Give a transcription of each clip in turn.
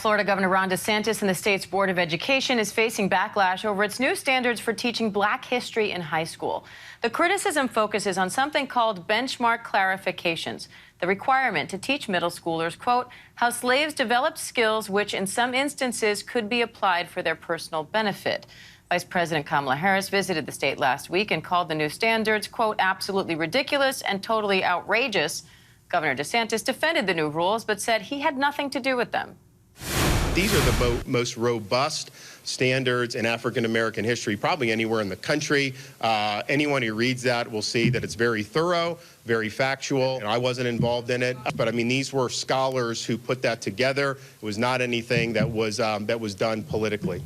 Florida Governor Ron DeSantis and the state's Board of Education is facing backlash over its new standards for teaching Black history in high school. The criticism focuses on something called benchmark clarifications, the requirement to teach middle schoolers, quote, how slaves developed skills which in some instances could be applied for their personal benefit. Vice President Kamala Harris visited the state last week and called the new standards, quote, absolutely ridiculous and totally outrageous. Governor DeSantis defended the new rules but said he had nothing to do with them. These are the most robust standards in African-American history, probably anywhere in the country. Anyone who reads that will see that it's very thorough, very factual. And I wasn't involved in it, but I mean, these were scholars who put that together. It was not anything that was done politically.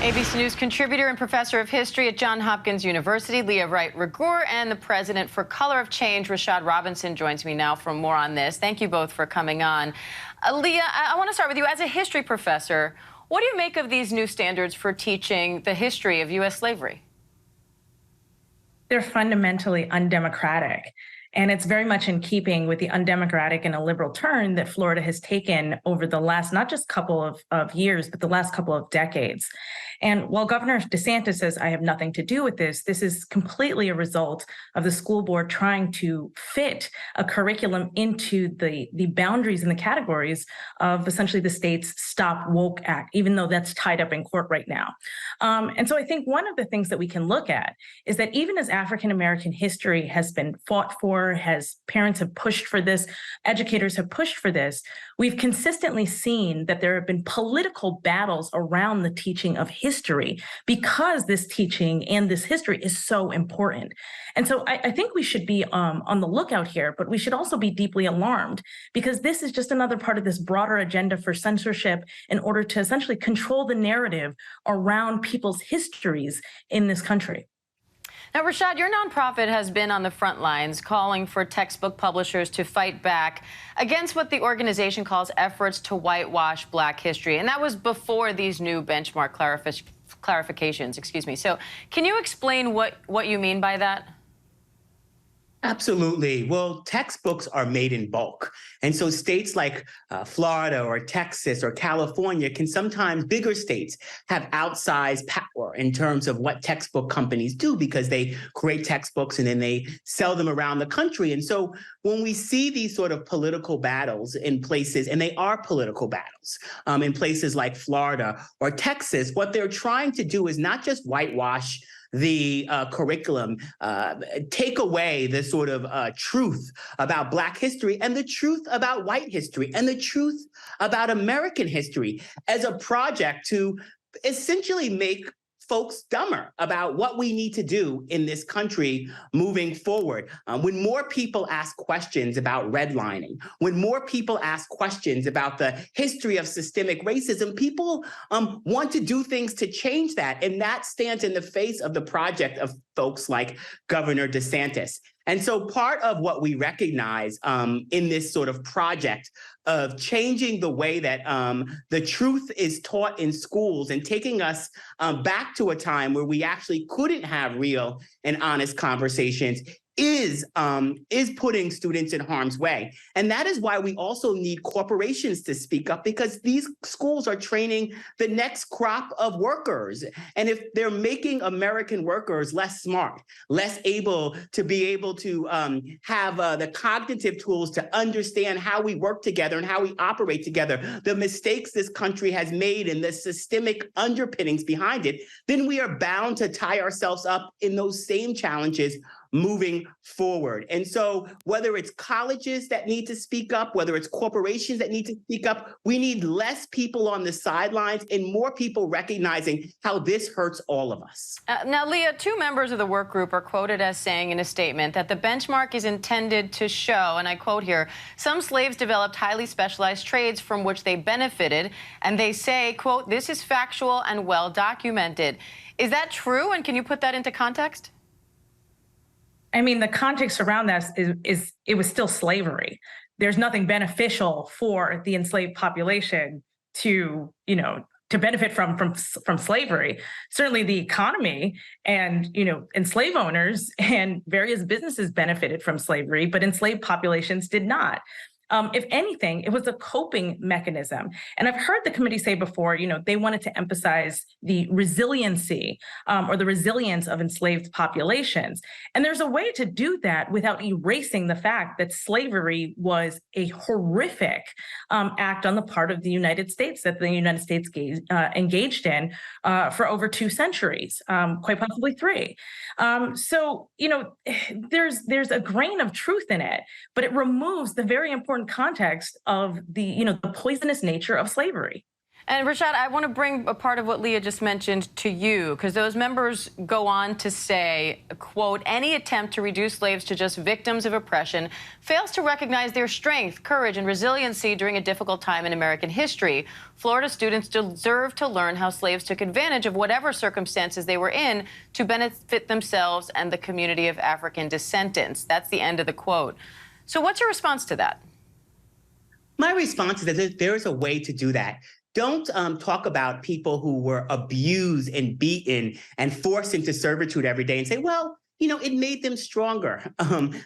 ABC News contributor and professor of history at Johns Hopkins University, Leah Wright-Rigueur, and the president for Color of Change, Rashad Robinson, joins me now for more on this. Thank you both for coming on. Leah, I want to start with you. As a history professor, what do you make of these new standards for teaching the history of U.S. slavery? They're fundamentally undemocratic. And it's very much in keeping with the undemocratic and illiberal turn that Florida has taken over the last, not just couple of years, but the last couple of decades. And while Governor DeSantis says, I have nothing to do with this, this is completely a result of the school board trying to fit a curriculum into the boundaries and the categories of essentially the state's Stop Woke Act, even though that's tied up in court right now. And so I think one of the things that we can look at is that even as African-American history has been fought for, has parents have pushed for this, educators have pushed for this, we've consistently seen that there have been political battles around the teaching of history because this teaching and this history is so important. And so I think we should be on the lookout here, but we should also be deeply alarmed because this is just another part of this broader agenda for censorship in order to essentially control the narrative around people's histories in this country. Now, Rashad, your nonprofit has been on the front lines calling for textbook publishers to fight back against what the organization calls efforts to whitewash Black history. And that was before these new benchmark clarifications, So can you explain what you mean by that? Absolutely. Well, textbooks are made in bulk. And so states like Florida or Texas or California can sometimes, bigger states, have outsized power in terms of what textbook companies do because they create textbooks and then they sell them around the country. And so when we see these sort of political battles in places, and they are political battles, in places like Florida or Texas, what they're trying to do is not just whitewash the curriculum, take away the sort of truth about Black history and the truth about white history and the truth about American history as a project to essentially make folks dumber about what we need to do in this country moving forward. When more people ask questions about redlining, when more people ask questions about the history of systemic racism, people want to do things to change that. And that stands in the face of the project of folks like Governor DeSantis. And so part of what we recognize in this sort of project of changing the way that the truth is taught in schools and taking us back to a time where we actually couldn't have real and honest conversations is putting students in harm's way. And that is why we also need corporations to speak up, because these schools are training the next crop of workers. And if they're making American workers less smart, less able to have the cognitive tools to understand how we work together and how we operate together, the mistakes this country has made and the systemic underpinnings behind it, then we are bound to tie ourselves up in those same challenges moving forward. And so whether it's colleges that need to speak up, whether it's corporations that need to speak up, we need less people on the sidelines and more people recognizing how this hurts all of us. Now, Leah, two members of the work group are quoted as saying in a statement that the benchmark is intended to show, and I quote here, some slaves developed highly specialized trades from which they benefited, and they say, quote, this is factual and well documented. Is that true, and can you put that into context? I mean, the context around that is it was still slavery. There's nothing beneficial for the enslaved population to benefit from slavery. Certainly the economy and slave owners and various businesses benefited from slavery, but enslaved populations did not. If anything, it was a coping mechanism. And I've heard the committee say before, they wanted to emphasize the resiliency or the resilience of enslaved populations. And there's a way to do that without erasing the fact that slavery was a horrific act on the part of the United States that the United States engaged in for over 2 centuries, quite possibly 3. So, there's a grain of truth in it, but it removes the very important context of the poisonous nature of slavery. And Rashad, I want to bring a part of what Leah just mentioned to you, because those members go on to say, quote, any attempt to reduce slaves to just victims of oppression fails to recognize their strength, courage, and resiliency during a difficult time in American history. Florida students deserve to learn how slaves took advantage of whatever circumstances they were in to benefit themselves and the community of African descendants. That's the end of the quote. So what's your response to that? My response is that there is a way to do that. Don't talk about people who were abused and beaten and forced into servitude every day and say, well, it made them stronger.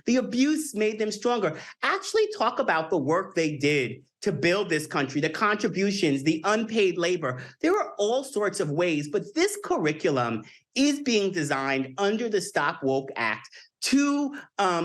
The abuse made them stronger. Actually talk about the work they did to build this country, the contributions, the unpaid labor. There are all sorts of ways, but this curriculum is being designed under the Stop Woke Act to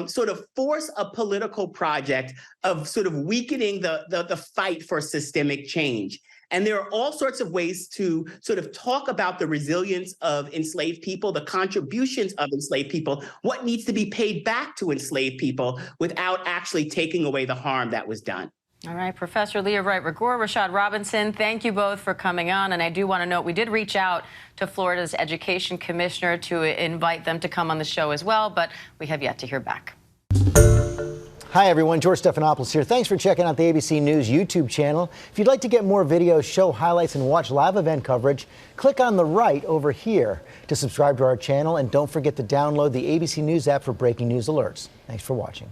sort of force a political project of sort of weakening the fight for systemic change. And there are all sorts of ways to sort of talk about the resilience of enslaved people, the contributions of enslaved people, what needs to be paid back to enslaved people without actually taking away the harm that was done. All right, Professor Leah Wright-Rigueur, Rashad Robinson, thank you both for coming on. And I do want to note we did reach out to Florida's education commissioner to invite them to come on the show as well, but we have yet to hear back. Hi, everyone. George Stephanopoulos here. Thanks for checking out the ABC News YouTube channel. If you'd like to get more videos, show highlights, and watch live event coverage, click on the right over here to subscribe to our channel. And don't forget to download the ABC News app for breaking news alerts. Thanks for watching.